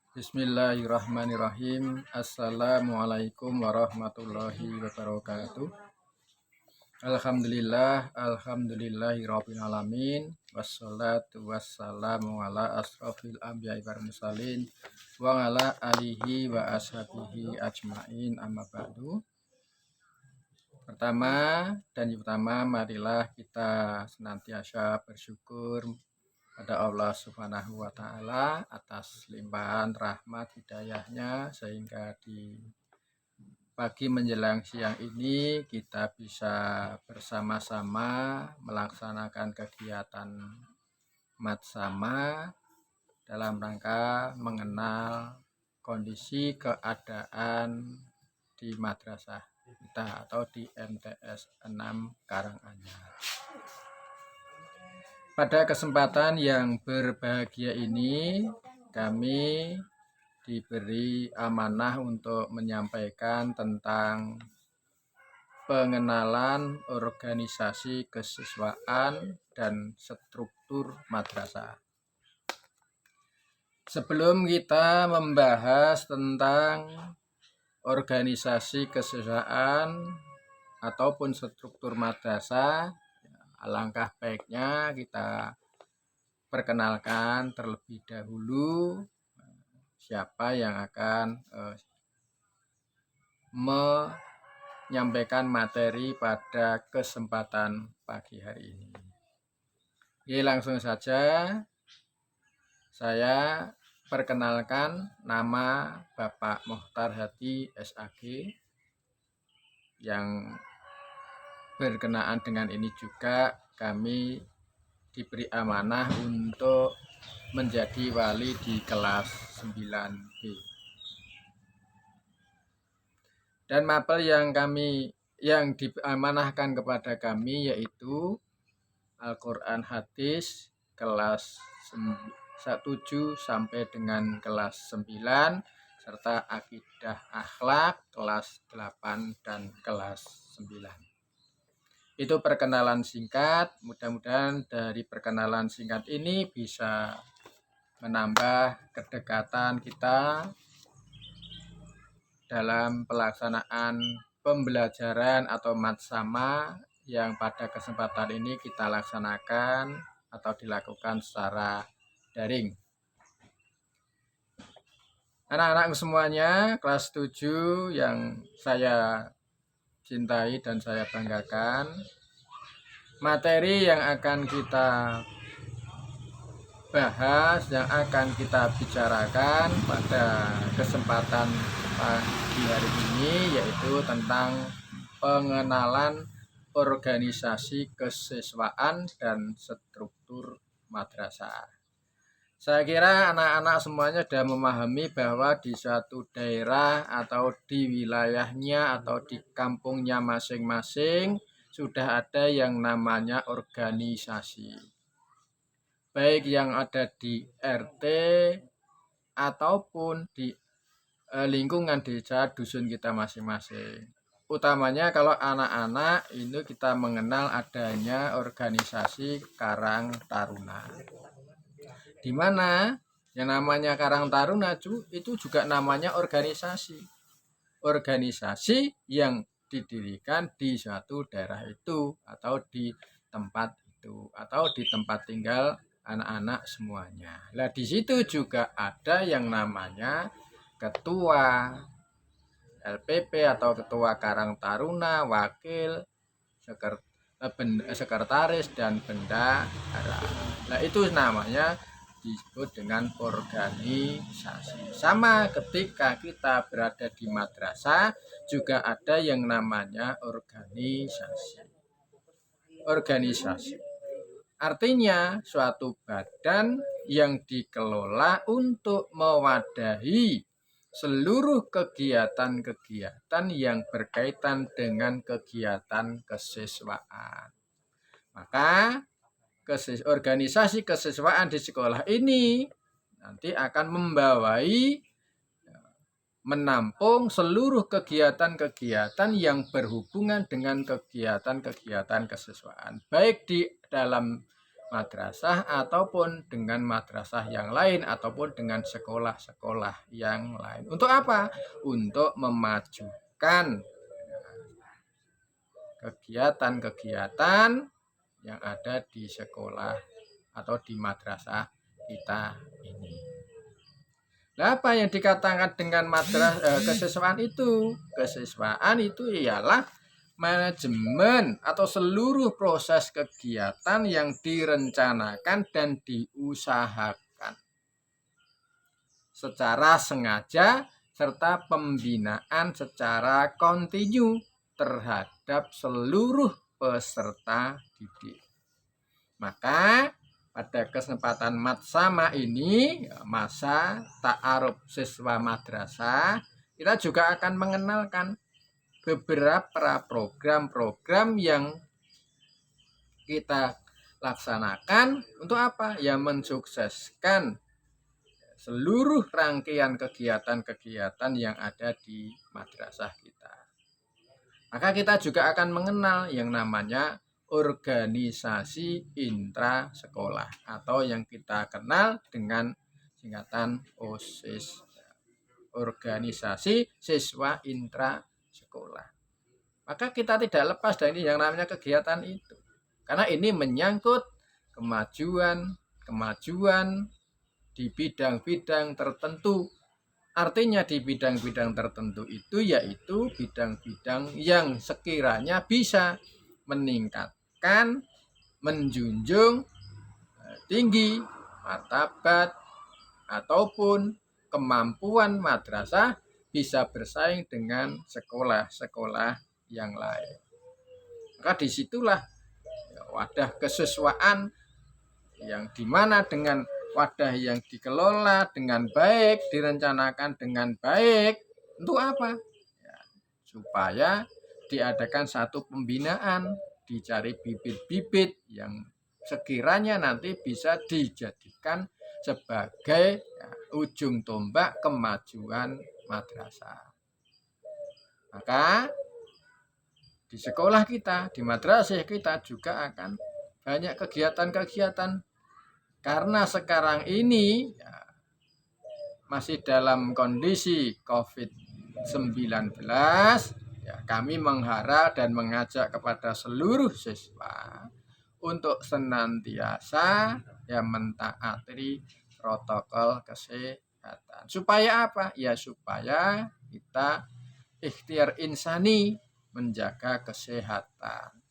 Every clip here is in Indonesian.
Bismillahirrahmanirrahim. Assalamualaikum warahmatullahi wabarakatuh. Alhamdulillahirabbil alamin. Wassalatu wassalamu ala asrofil anbiya'i wal mursalin wa ala alihi wa ashabihi ajmain, amma ba'du. Pertama dan yang utama, marilah kita senantiasa bersyukur pada Allah Subhanahu wa Ta'ala atas limpahan rahmat hidayahnya, sehingga di pagi menjelang siang ini kita bisa bersama-sama melaksanakan kegiatan matsama dalam rangka mengenal kondisi keadaan di madrasah kita atau di MTS 6 Karanganyar. Pada kesempatan yang berbahagia ini, kami diberi amanah untuk menyampaikan tentang pengenalan organisasi kesiswaan dan struktur madrasah. Sebelum kita membahas tentang organisasi kesiswaan ataupun struktur madrasah, alangkah baiknya kita perkenalkan terlebih dahulu siapa yang akan menyampaikan materi pada kesempatan pagi hari ini. Oke, langsung saja saya perkenalkan, nama Bapak Mokhtar Hadi SAG. Yang berkenaan dengan ini juga kami diberi amanah untuk menjadi wali di kelas 9B. Dan mapel yang diamanahkan kepada kami yaitu Al-Quran Hadis kelas 1 sampai dengan kelas 9, serta Akidah Akhlak kelas 8 dan kelas 9. Itu perkenalan singkat. Mudah-mudahan dari perkenalan singkat ini bisa menambah kedekatan kita dalam pelaksanaan pembelajaran atau matsama yang pada kesempatan ini kita laksanakan atau dilakukan secara daring. Anak-anak semuanya kelas 7 yang saya cintai dan saya banggakan, materi yang akan kita bahas, yang akan kita bicarakan pada kesempatan pagi hari ini yaitu tentang pengenalan organisasi kesiswaan dan struktur madrasah. Saya kira anak-anak semuanya sudah memahami bahwa di suatu daerah atau di wilayahnya atau di kampungnya masing-masing sudah ada yang namanya organisasi. Baik yang ada di RT ataupun di lingkungan desa dusun kita masing-masing. Utamanya kalau anak-anak ini kita mengenal adanya organisasi Karang Taruna. Di mana yang namanya Karang Taruna itu juga namanya organisasi. Organisasi yang didirikan di suatu daerah itu atau di tempat itu atau di tempat tinggal anak-anak semuanya. Nah, di situ juga ada yang namanya ketua LPP atau ketua Karang Taruna, wakil, sekretaris dan bendahara. Nah, itu namanya disebut dengan organisasi. Sama ketika kita berada di madrasah juga ada yang namanya organisasi. Organisasi artinya suatu badan yang dikelola untuk mewadahi seluruh kegiatan-kegiatan yang berkaitan dengan kegiatan kesiswaan. Maka organisasi kesiswaan di sekolah ini nanti akan menampung seluruh kegiatan-kegiatan yang berhubungan dengan kegiatan-kegiatan kesiswaan, baik di dalam madrasah ataupun dengan madrasah yang lain ataupun dengan sekolah-sekolah yang lain. Untuk apa? Untuk memajukan kegiatan-kegiatan yang ada di sekolah atau di madrasah kita ini. Nah, apa yang dikatakan dengan kesiswaan itu? Kesiswaan itu ialah manajemen atau seluruh proses kegiatan yang direncanakan dan diusahakan secara sengaja serta pembinaan secara kontinu terhadap seluruh peserta didik. Maka pada kesempatan matsama ini, masa ta'aruf siswa madrasah, kita juga akan mengenalkan beberapa program-program yang kita laksanakan untuk apa? Ya, mensukseskan seluruh rangkaian kegiatan-kegiatan yang ada di madrasah kita. Maka kita juga akan mengenal yang namanya organisasi intra sekolah atau yang kita kenal dengan singkatan OSIS, organisasi siswa intra sekolah. Maka kita tidak lepas dari yang namanya kegiatan itu, karena ini menyangkut kemajuan di bidang-bidang tertentu. Artinya di bidang-bidang tertentu itu yaitu bidang-bidang yang sekiranya bisa meningkatkan, menjunjung tinggi martabat ataupun kemampuan madrasah bisa bersaing dengan sekolah-sekolah yang lain. Maka disitulah wadah kesiswaan yang dimana dengan wadah yang dikelola dengan baik, direncanakan dengan baik, untuk apa? Ya, supaya diadakan satu pembinaan, dicari bibit-bibit yang sekiranya nanti bisa dijadikan sebagai ujung tombak kemajuan madrasah. Maka di sekolah kita, di madrasah kita juga akan banyak kegiatan-kegiatan. Karena sekarang ini masih dalam kondisi COVID-19, kami mengharap dan mengajak kepada seluruh siswa untuk senantiasa mentaati protokol kesehatan. Supaya apa? Ya supaya kita ikhtiar insani menjaga kesehatan.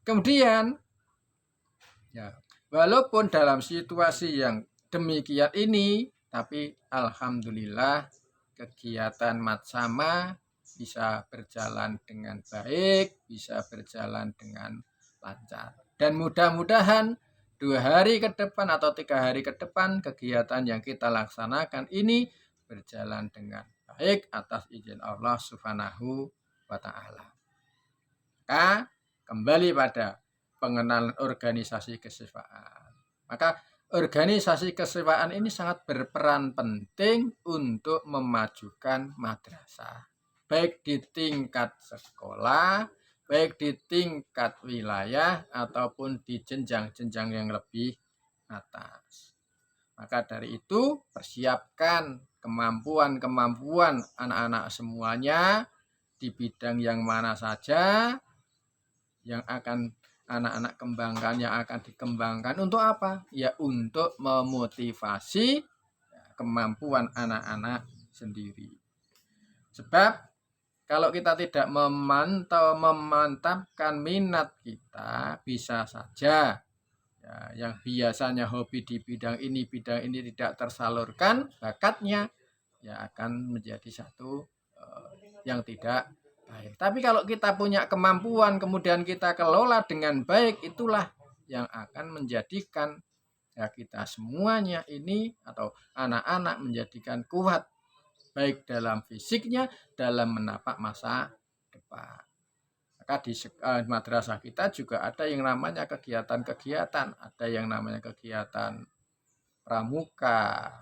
Kemudian walaupun dalam situasi yang demikian ini, tapi alhamdulillah kegiatan matsama bisa berjalan dengan baik, bisa berjalan dengan lancar. Dan mudah-mudahan 2 hari ke depan atau 3 hari ke depan kegiatan yang kita laksanakan ini berjalan dengan baik atas izin Allah Subhanahu wa ta'ala. Maka kembali pada pengenalan organisasi kesiswaan. Maka organisasi kesiswaan ini sangat berperan penting untuk memajukan madrasah. Baik di tingkat sekolah, baik di tingkat wilayah, ataupun di jenjang-jenjang yang lebih atas. Maka dari itu, persiapkan kemampuan anak-anak semuanya di bidang yang mana saja yang akan anak-anak kembangkan, yang akan dikembangkan. Untuk apa? Ya untuk memotivasi kemampuan anak-anak sendiri. Sebab kalau kita tidak memantapkan minat kita, bisa saja yang biasanya hobi di bidang ini tidak tersalurkan bakatnya, akan menjadi satu yang tidak baik. Tapi kalau kita punya kemampuan kemudian kita kelola dengan baik, itulah yang akan menjadikan kita semuanya ini atau anak-anak menjadikan kuat baik dalam fisiknya, dalam menapak masa depan. Maka di madrasah kita juga ada yang namanya kegiatan-kegiatan, ada yang namanya kegiatan pramuka,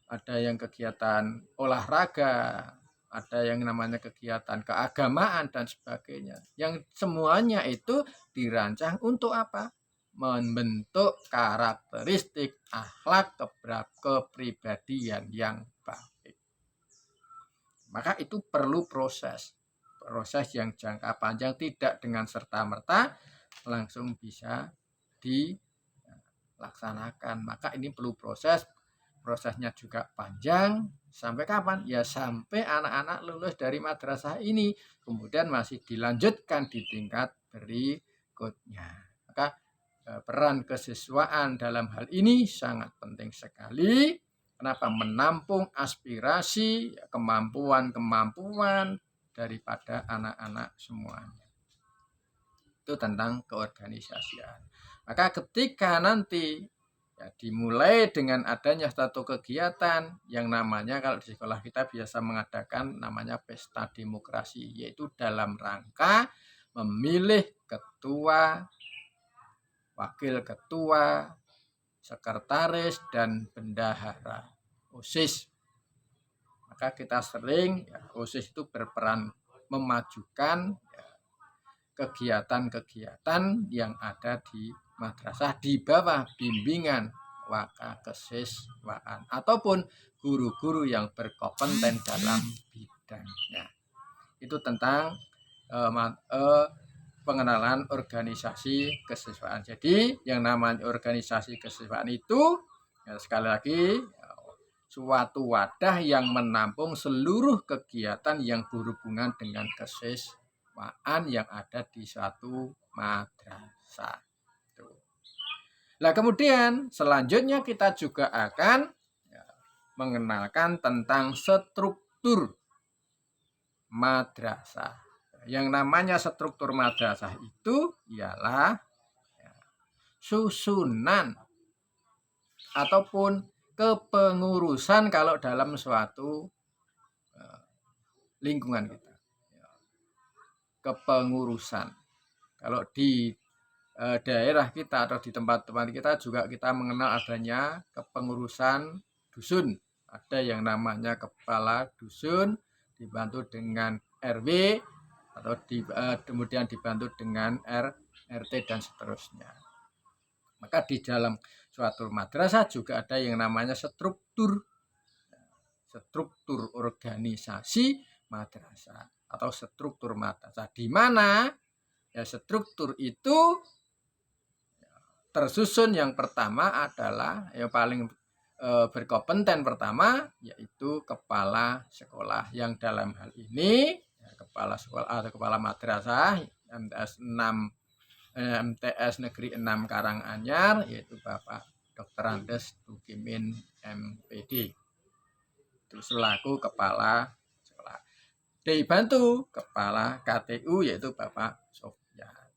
ada yang kegiatan olahraga, ada yang namanya kegiatan keagamaan dan sebagainya. Yang semuanya itu dirancang untuk apa? Membentuk karakteristik akhlak kepribadian yang baik. Maka itu perlu proses yang jangka panjang, tidak dengan serta-merta langsung bisa dilaksanakan. Maka ini perlu prosesnya juga panjang. Sampai kapan? Ya sampai anak-anak lulus dari madrasah ini, kemudian masih dilanjutkan di tingkat berikutnya. Maka peran kesiswaan dalam hal ini sangat penting sekali. Kenapa? Menampung aspirasi, kemampuan daripada anak-anak semuanya. Itu tentang keorganisasian. Maka ketika nanti ya, dimulai dengan adanya satu kegiatan yang namanya, kalau di sekolah kita biasa mengadakan namanya pesta demokrasi, yaitu dalam rangka memilih ketua, wakil ketua, sekretaris, dan bendahara OSIS. Maka kita sering OSIS itu berperan memajukan kegiatan-kegiatan yang ada di madrasah di bawah bimbingan wakakesiswaan ataupun guru-guru yang berkompeten dalam bidangnya. Itu tentang pengenalan organisasi kesiswaan. Jadi yang namanya organisasi kesiswaan itu sekali lagi suatu wadah yang menampung seluruh kegiatan yang berhubungan dengan kesiswaan yang ada di suatu madrasah. Nah, kemudian selanjutnya kita juga akan mengenalkan tentang struktur madrasah. Yang namanya struktur madrasah itu ialah susunan ataupun kepengurusan kalau dalam suatu lingkungan kita. Kepengurusan. Kalau di daerah kita atau di tempat-tempat kita juga kita mengenal adanya kepengurusan dusun. Ada yang namanya kepala dusun dibantu dengan RW atau kemudian dibantu dengan RT dan seterusnya. Maka di dalam suatu madrasah juga ada yang namanya struktur organisasi madrasah atau struktur madrasah, di mana ya struktur itu tersusun. Yang pertama adalah yang paling berkompeten pertama yaitu kepala sekolah, yang dalam hal ini kepala sekolah atau kepala madrasah MTS Negeri 6 Karanganyar yaitu Bapak Dr. Andes Tukimin MPD. Itu selaku kepala sekolah. Dibantu kepala KTU yaitu Bapak Sofyan.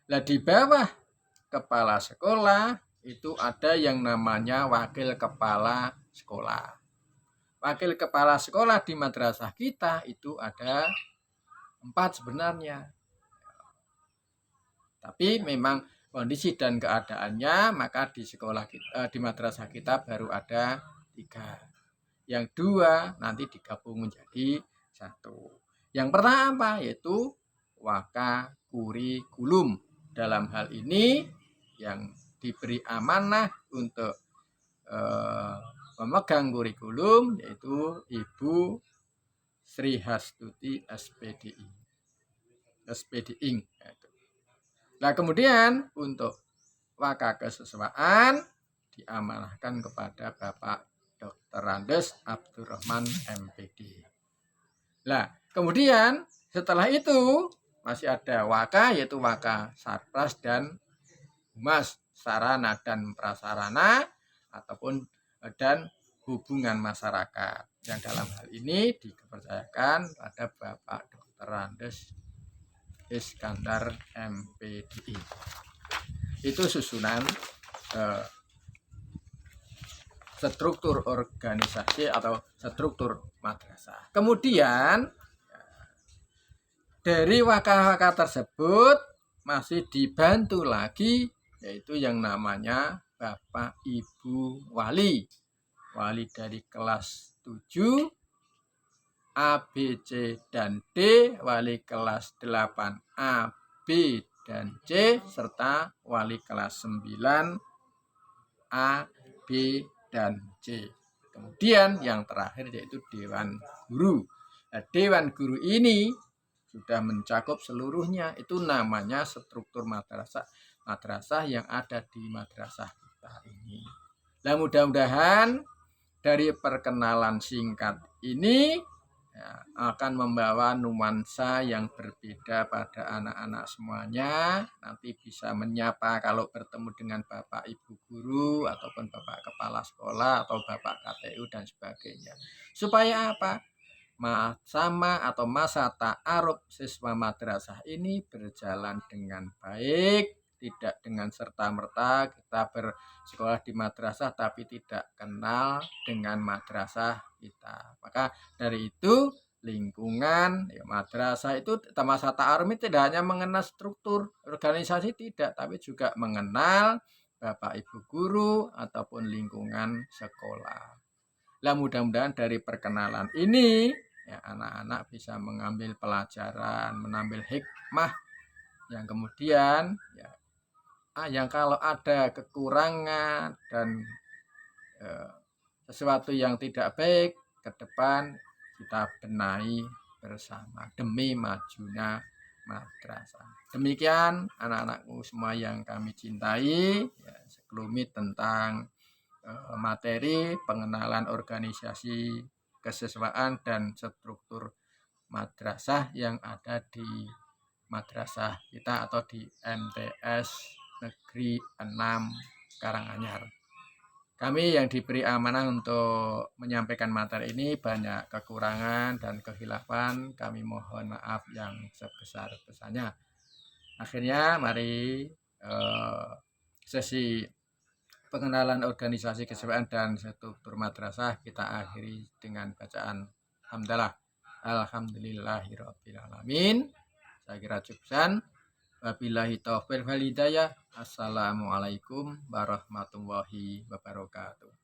Nah, di bawah kepala sekolah itu ada yang namanya wakil kepala sekolah. Wakil kepala sekolah di madrasah kita itu ada 4 sebenarnya. Tapi memang kondisi dan keadaannya maka di sekolah kita, di madrasah kita baru ada 3. Yang 2 nanti digabung menjadi 1. Yang pertama apa? Yaitu wakakurikulum. Dalam hal ini yang diberi amanah untuk memegang kurikulum yaitu Ibu Sri Hastuti SPDI. Nah, kemudian untuk wakakesiswaan diamanahkan kepada Bapak Dr. Andes Abdurrahman MPD. Nah, kemudian setelah itu masih ada waka, yaitu waka sarpras dan humas, sarana dan prasarana ataupun dan hubungan masyarakat, yang dalam hal ini dipercayakan pada Bapak Dr. Andes Iskandar MPDI. Itu susunan struktur organisasi atau struktur madrasah. Kemudian dari waka-waka tersebut masih dibantu lagi yaitu yang namanya Bapak Ibu Wali dari kelas 7 A, B, C, dan D, wali kelas 8 A, B, dan C, serta wali kelas 9 A, B, dan C. Kemudian yang terakhir yaitu Dewan Guru. Nah, Dewan Guru ini sudah mencakup seluruhnya. Itu namanya struktur madrasah yang ada di madrasah kita ini. Nah, mudah-mudahan dari perkenalan singkat ini ya, akan membawa nuansa yang berbeda pada anak-anak semuanya. Nanti bisa menyapa kalau bertemu dengan Bapak Ibu Guru ataupun Bapak Kepala Sekolah atau Bapak KTU dan sebagainya. Supaya apa? Sama atau masa ta'aruf siswa madrasah ini berjalan dengan baik, tidak dengan serta-merta kita bersekolah di madrasah tapi tidak kenal dengan madrasah kita. Maka dari itu lingkungan ya, madrasah itu masa ta'aruf itu tidak hanya mengenal struktur organisasi tidak, tapi juga mengenal Bapak Ibu guru ataupun lingkungan sekolah. Lah mudah-mudahan dari perkenalan ini ya anak-anak bisa mengambil pelajaran, mengambil hikmah yang kemudian ya yang kalau ada kekurangan dan sesuatu yang tidak baik ke depan kita benahi bersama demi majunya madrasah. Demikian anak-anakku semua yang kami cintai, ya, sekelumit tentang materi pengenalan organisasi kesiswaan dan struktur madrasah yang ada di madrasah kita atau di MTS Negeri 6 Karanganyar. Kami yang diberi amanah untuk menyampaikan materi ini banyak kekurangan dan kehilafan. Kami mohon maaf yang sebesar-besarnya. Akhirnya mari sesi pengenalan organisasi kesiswaan dan struktur madrasah kita akhiri dengan bacaan hamdalah. Alhamdulillahirabbil alamin. Saya kira cukup. Wabillahi taufiq wal hidayah. Assalamualaikum warahmatullahi wabarakatuh.